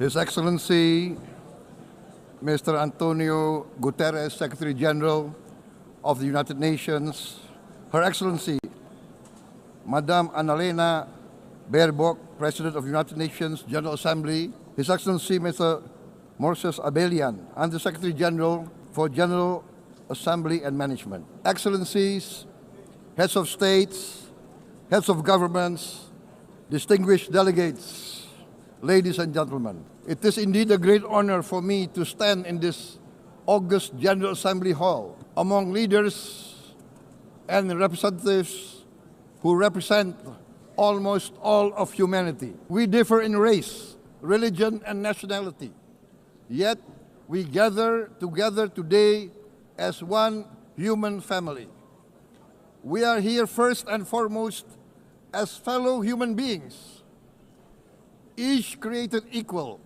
His Excellency, Mr. Antonio Guterres, Secretary General of the United Nations, Her Excellency, Madame Annalena Baerbock, President of the United Nations General Assembly, His Excellency, Mr. Moses Abelian, Under-Secretary General for General Assembly and Management, Excellencies, Heads of States, Heads of Governments, distinguished delegates, ladies and gentlemen. It is indeed a great honor for me to stand in this august General Assembly Hall among leaders and representatives who represent almost all of humanity. We differ in race, religion, and nationality, yet we gather together today as one human family. We are here first and foremost as fellow human beings, each created equal,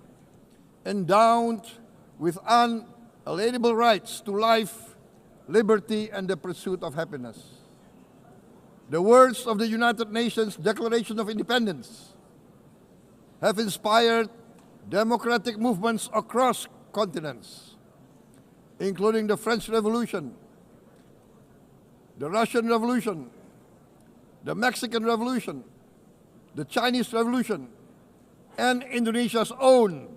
endowed with unalienable rights to life, liberty, and the pursuit of happiness. The words of the United Nations Declaration of Independence have inspired democratic movements across continents, including the French Revolution, the Russian Revolution, the Mexican Revolution, the Chinese Revolution, and Indonesia's own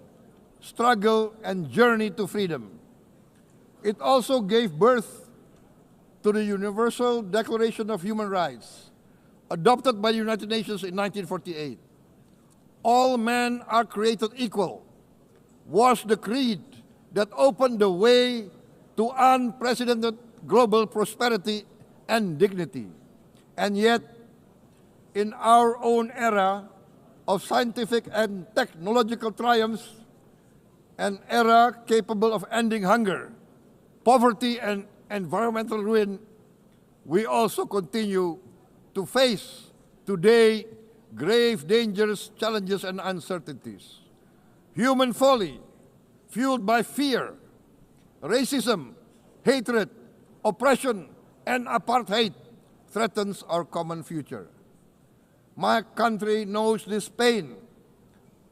struggle and journey to freedom. It also gave birth to the Universal Declaration of Human Rights, adopted by the United Nations in 1948. All men are created equal was the creed that opened the way to unprecedented global prosperity and dignity. And yet, in our own era of scientific and technological triumphs, an era capable of ending hunger, poverty, and environmental ruin, we also continue to face today grave dangers, challenges, and uncertainties. Human folly, fueled by fear, racism, hatred, oppression, and apartheid, threatens our common future. My country knows this pain.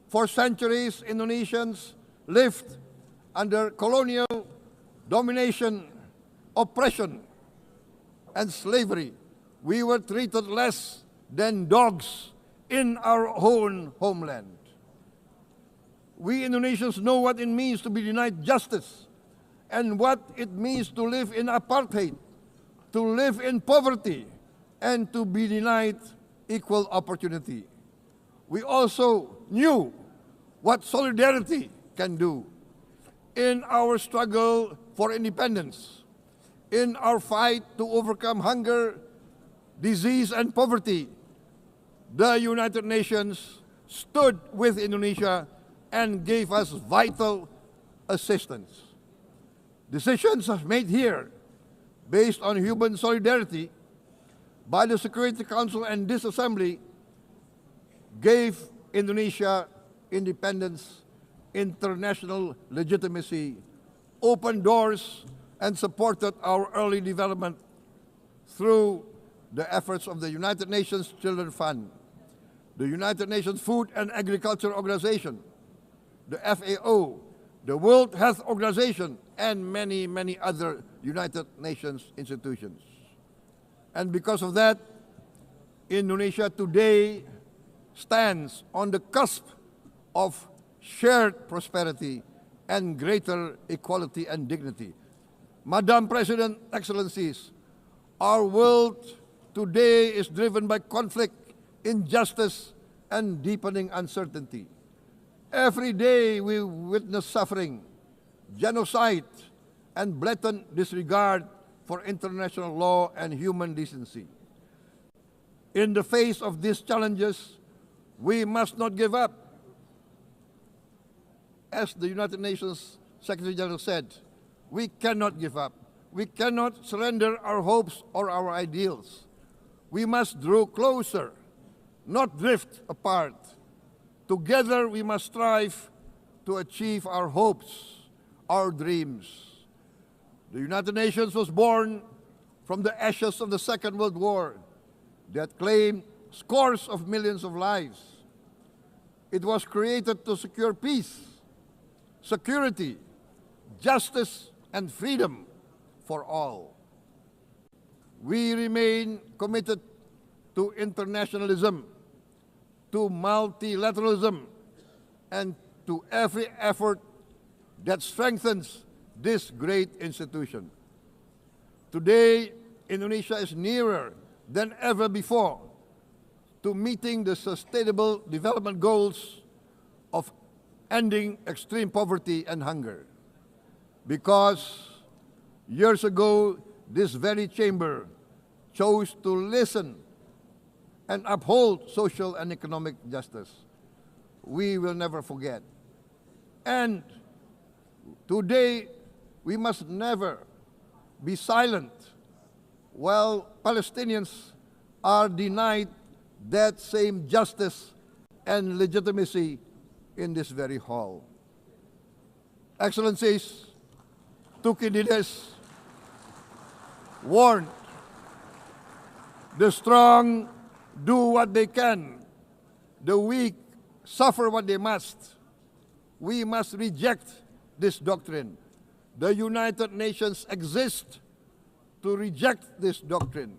For centuries, Indonesians lived under colonial domination, oppression, and slavery. We were treated less than dogs in our own homeland. We Indonesians know what it means to be denied justice and what it means to live in apartheid, to live in poverty, and to be denied equal opportunity. We also knew what solidarity can do in our struggle for independence, in our fight to overcome hunger, disease, and poverty. The United Nations stood with Indonesia and gave us vital assistance. Decisions made here based on human solidarity by the Security Council and this Assembly gave Indonesia independence, international legitimacy, opened doors, and supported our early development through the efforts of the United Nations Children Fund, the United Nations Food and Agriculture Organization, the FAO, the World Health Organization, and many, many other United Nations institutions. And because of that, Indonesia today stands on the cusp of shared prosperity and greater equality and dignity. Madam President, Excellencies, our world today is driven by conflict, injustice, and deepening uncertainty. Every day we witness suffering, genocide, and blatant disregard for international law and human decency. In the face of these challenges, we must not give up. As the United Nations Secretary General said, we cannot give up. We cannot surrender our hopes or our ideals. We must draw closer, not drift apart. Together we must strive to achieve our hopes, our dreams. The United Nations was born from the ashes of the Second World War that claimed scores of millions of lives. It was created to secure peace, security, justice, and freedom for all. We remain committed to internationalism, to multilateralism, and to every effort that strengthens this great institution. Today, Indonesia is nearer than ever before to meeting the sustainable development goals of ending extreme poverty and hunger. Because years ago, this very chamber chose to listen and uphold social and economic justice. We will never forget. And today, we must never be silent while Palestinians are denied that same justice and legitimacy in this very hall. Excellencies, Thucydides warned, the strong do what they can, the weak suffer what they must. We must reject this doctrine. The United Nations exist to reject this doctrine.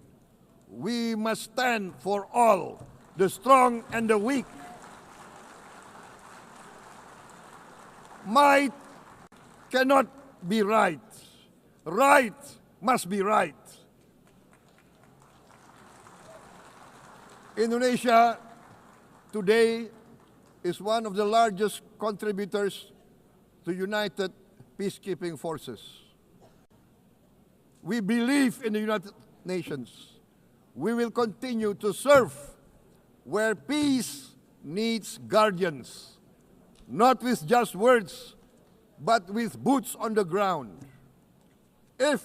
We must stand for all, the strong and the weak. Might cannot be right. Right must be right. Indonesia today is one of the largest contributors to United Peacekeeping Forces. We believe in the United Nations. We will continue to serve where peace needs guardians, not with just words, but with boots on the ground. If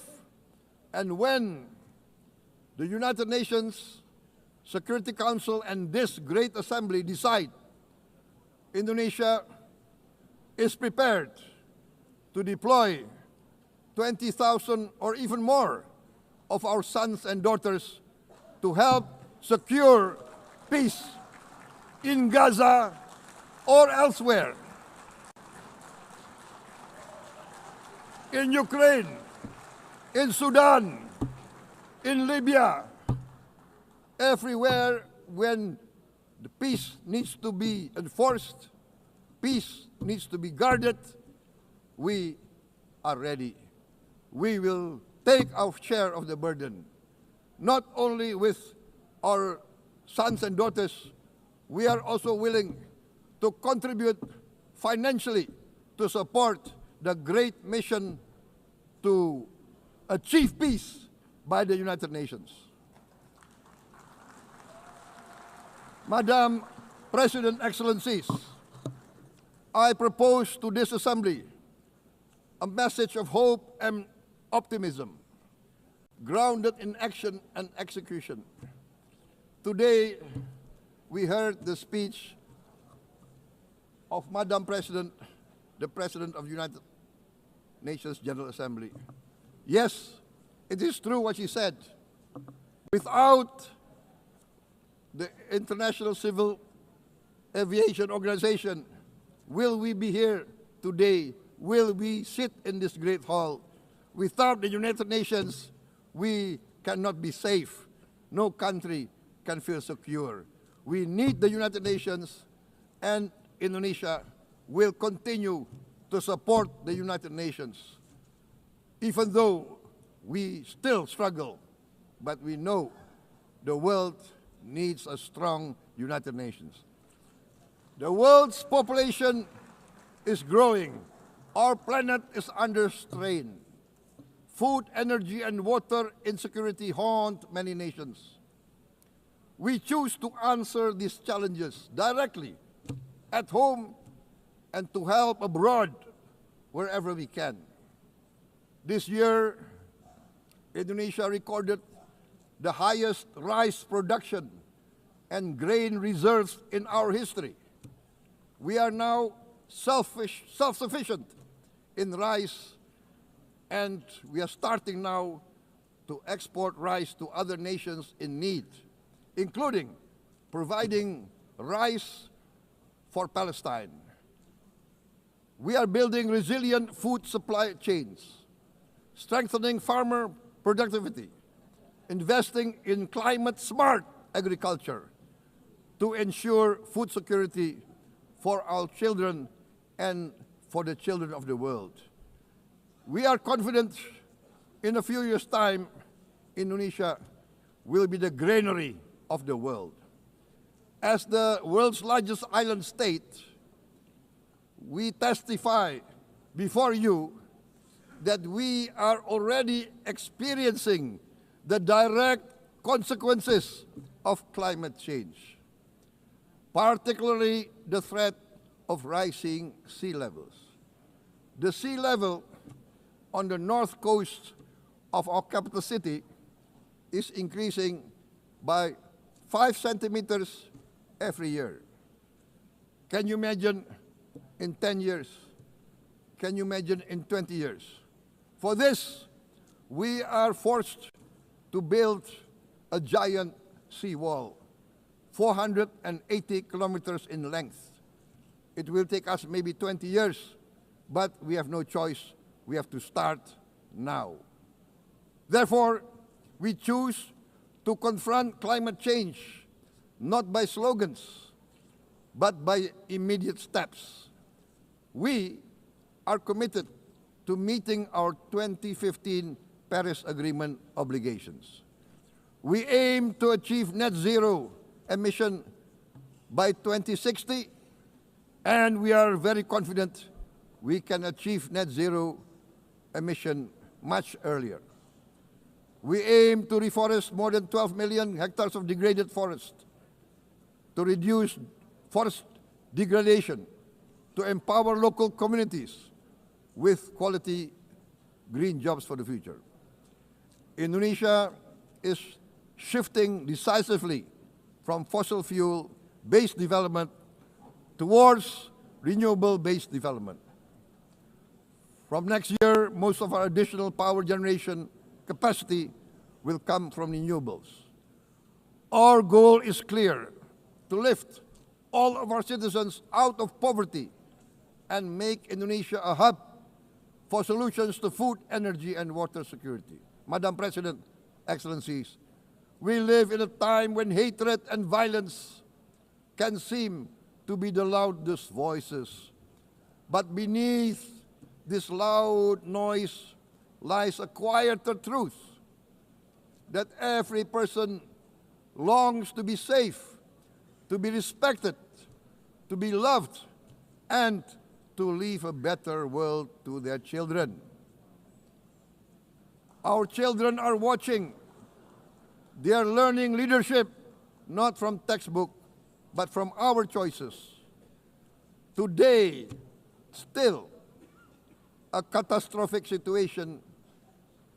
and when the United Nations Security Council and this great assembly decide Indonesia is prepared to deploy 20,000 or even more of our sons and daughters to help secure peace in Gaza or elsewhere, in Ukraine, in Sudan, in Libya, everywhere when the peace needs to be enforced, peace needs to be guarded, we are ready. We will take our share of the burden, not only with our sons and daughters, we are also willing to contribute financially to support the great mission to achieve peace by the United Nations. Madam President, Excellencies, I propose to this Assembly a message of hope and optimism, grounded in action and execution. Today, we heard the speech of Madam President, the President of the United Nations General Assembly. Yes, it is true what she said. Without the International Civil Aviation Organization, will we be here today? Will we sit in this great hall? Without the United Nations, we cannot be safe. No country can feel secure. We need the United Nations, and Indonesia will continue to support the United Nations, even though we still struggle, but we know the world needs a strong United Nations. The world's population is growing. Our planet is under strain. Food, energy, and water insecurity haunt many nations. We choose to answer these challenges directly at home and to help abroad wherever we can. This year, Indonesia recorded the highest rice production and grain reserves in our history. We are now self-sufficient in rice, and we are starting now to export rice to other nations in need, including providing rice for Palestine. We are building resilient food supply chains, strengthening farmer productivity, investing in climate-smart agriculture to ensure food security for our children and for the children of the world. We are confident in a few years' time, Indonesia will be the granary of the world. As the world's largest island state, we testify before you that we are already experiencing the direct consequences of climate change, particularly the threat of rising sea levels. The sea level on the north coast of our capital city is increasing by 5 centimeters every year. Can you imagine in 10 years? Can you imagine in 20 years? For this, we are forced to build a giant seawall, 480 kilometers in length. It will take us maybe 20 years, but we have no choice. We have to start now. Therefore, we choose to confront climate change not by slogans, but by immediate steps. We are committed to meeting our 2015 Paris Agreement obligations. We aim to achieve net zero emission by 2060, and we are very confident we can achieve net zero emission much earlier. We aim to reforest more than 12 million hectares of degraded forest, to reduce forest degradation, to empower local communities with quality green jobs for the future. Indonesia is shifting decisively from fossil fuel-based development towards renewable-based development. From next year, most of our additional power generation capacity will come from renewables. Our goal is clear: to lift all of our citizens out of poverty and make Indonesia a hub for solutions to food, energy, and water security. Madam President, Excellencies, we live in a time when hatred and violence can seem to be the loudest voices. But beneath this loud noise lies a quieter truth, that every person longs to be safe, to be respected, to be loved, and to leave a better world to their children. Our children are watching. They are learning leadership not from textbook, but from our choices. Today, still, a catastrophic situation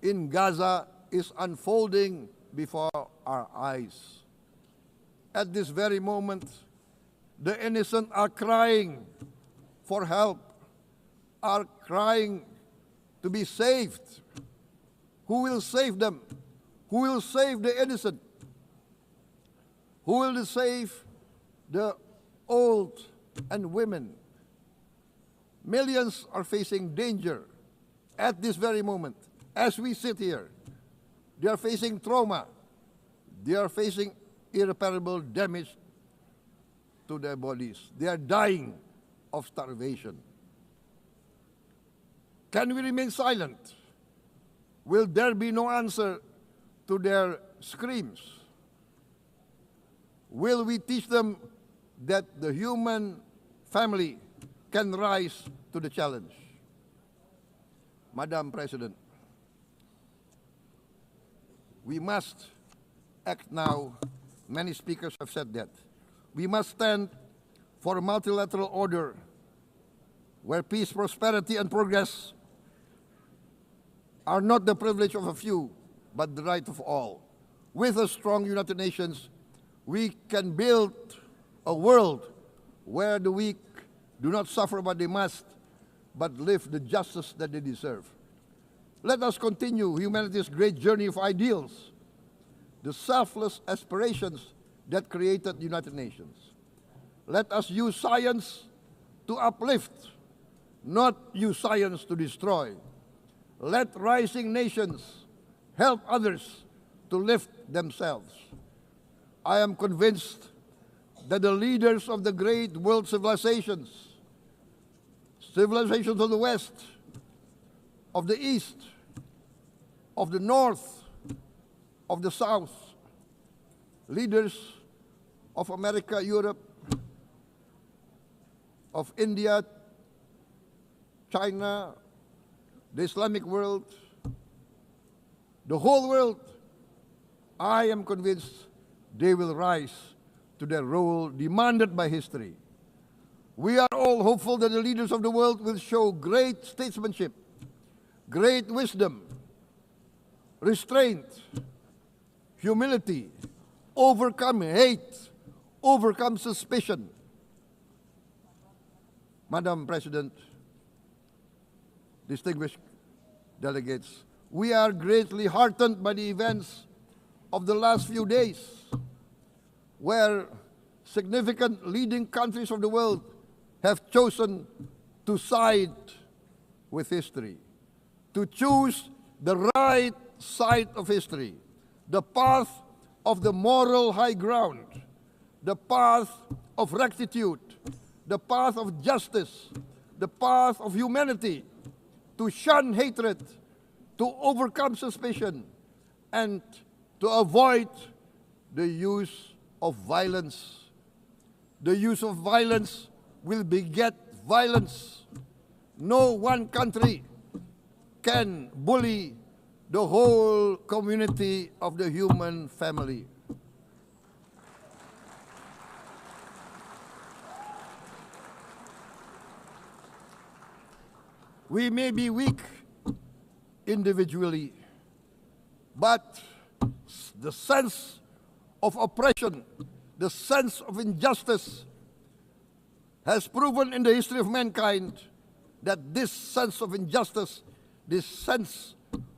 in Gaza is unfolding before our eyes. At this very moment, the innocent are crying for help, are crying to be saved. Who will save them? Who will save the innocent? Who will save the old and women? Millions are facing danger at this very moment. As we sit here, they are facing trauma. They are facing irreparable damage to their bodies. They are dying of starvation. Can we remain silent? Will there be no answer to their screams? Will we teach them that the human family can rise to the challenge? Madam President, we must act now. Many speakers have said that. We must stand for a multilateral order where peace, prosperity, and progress are not the privilege of a few, but the right of all. With a strong United Nations, we can build a world where the weak do not suffer what they must, but live the justice that they deserve. Let us continue humanity's great journey of ideals, the selfless aspirations that created the United Nations. Let us use science to uplift, not use science to destroy. Let rising nations help others to lift themselves. I am convinced that the leaders of the great world civilizations of the West, of the East, of the North, of the South, leaders of America, Europe, of India, China, the Islamic world, the whole world, I am convinced they will rise to their role demanded by history. We are all hopeful that the leaders of the world will show great statesmanship, great wisdom, restraint, humility, overcome hate, overcome suspicion. Madam President, distinguished delegates, we are greatly heartened by the events of the last few days, where significant leading countries of the world have chosen to side with history, to choose the right side of history, the path of the moral high ground, the path of rectitude, the path of justice, the path of humanity, to shun hatred, to overcome suspicion, and to avoid the use of violence. The use of violence will beget violence. No one country can bully the whole community of the human family. We may be weak individually, but the sense of oppression, the sense of injustice has proven in the history of mankind that this sense of injustice, this sense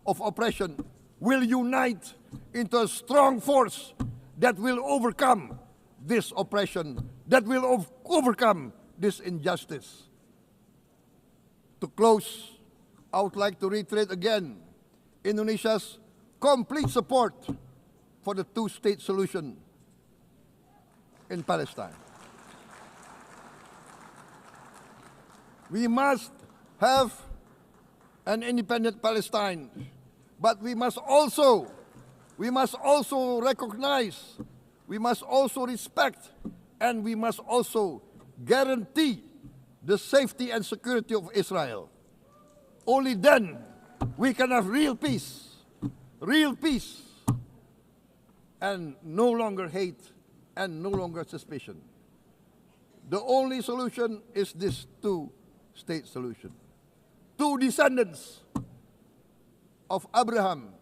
of oppression will unite into a strong force that will overcome this oppression, that will overcome this injustice. To close, I would like to reiterate again Indonesia's complete support for the two-state solution in Palestine. We must have an independent Palestine, but we must also recognize, we must also respect, and we must also guarantee the safety and security of Israel. Only then we can have real peace, and no longer hate and no longer suspicion. The only solution is this two-state solution. Two descendants of Abraham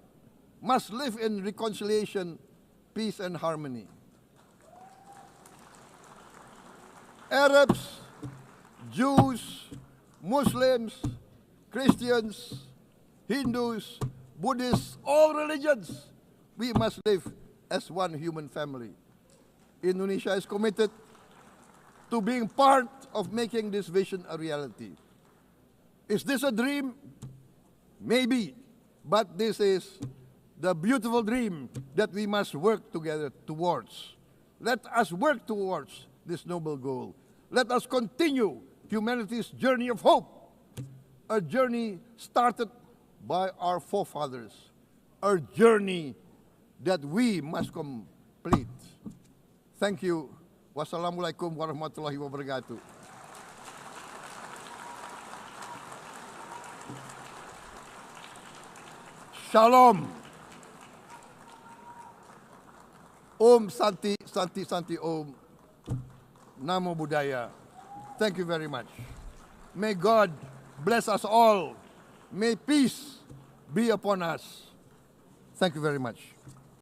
must live in reconciliation, peace, and harmony. Arabs, Jews, Muslims, Christians, Hindus, Buddhists, all religions, we must live as one human family. Indonesia is committed to being part of making this vision a reality. Is this a dream? Maybe, but this is the beautiful dream that we must work together towards. Let us work towards this noble goal. Let us continue humanity's journey of hope, a journey started by our forefathers, a journey that we must complete. Thank you. Wassalamualaikum warahmatullahi wabarakatuh. Shalom. Om Santi, Santi, Santi Om. Namo Buddhaya. Thank you very much. May God bless us all. May peace be upon us. Thank you very much.